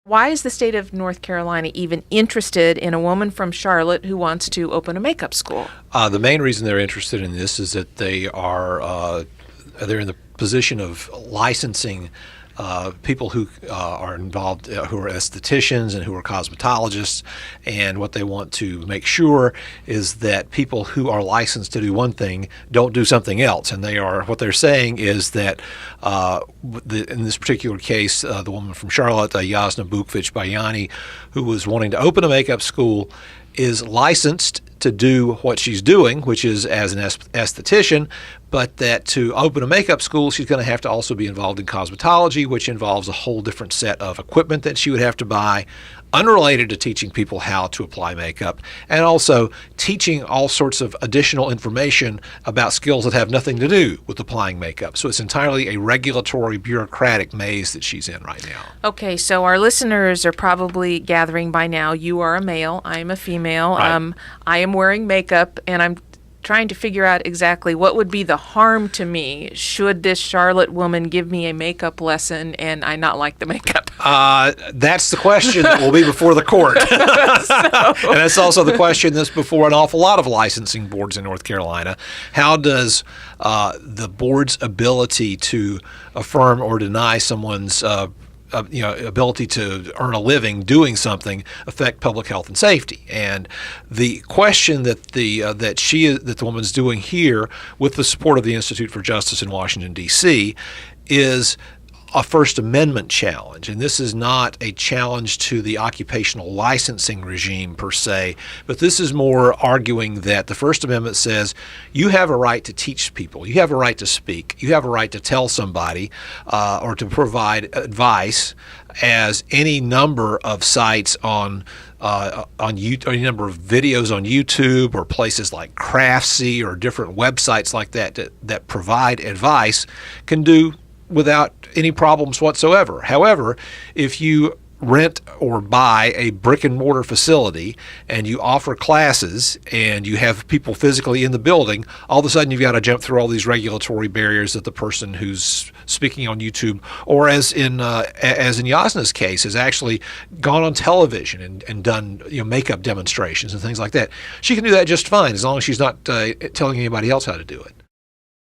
Why is the state of North Carolina even interested in a woman from Charlotte who wants to open a makeup school? The main reason they're interested in this is that they're in the position of licensing people who are involved, who are estheticians and who are cosmetologists, and what they want to make sure is that people who are licensed to do one thing don't do something else. And what they're saying is that in this particular case, the woman from Charlotte, Yasna Bukvich Bayani, who was wanting to open a makeup school, is licensed to do what she's doing, which is as an esthetician, but that to open a makeup school, she's going to have to also be involved in cosmetology, which involves a whole different set of equipment that she would have to buy, unrelated to teaching people how to apply makeup, and also teaching all sorts of additional information about skills that have nothing to do with applying makeup. So it's entirely a regulatory, bureaucratic maze that she's in right now. Okay, so our listeners are probably gathering by now. You are a male, I am a female. Right. I am wearing makeup, and I'm trying to figure out exactly what would be the harm to me should this Charlotte woman give me a makeup lesson and I not like the makeup. That's the question that will be before the court. And that's also the question that's before an awful lot of licensing boards in North Carolina. How does the board's ability to affirm or deny someone's ability to earn a living doing something affect public health and safety? And the question that the woman's doing here, with the support of the Institute for Justice in Washington, D.C., is a First Amendment challenge. And this is not a challenge to the occupational licensing regime per se, but this is more arguing that the First Amendment says you have a right to teach people, you have a right to speak, you have a right to tell somebody or to provide advice, as any number of sites on YouTube, or any number of videos on YouTube, or places like Craftsy or different websites like that provide advice can do without any problems whatsoever. However, if you rent or buy a brick and mortar facility and you offer classes and you have people physically in the building, all of a sudden you've got to jump through all these regulatory barriers that the person who's speaking on YouTube, or as in Yasna's case, has actually gone on television and done makeup demonstrations and things like that. She can do that just fine as long as she's not telling anybody else how to do it.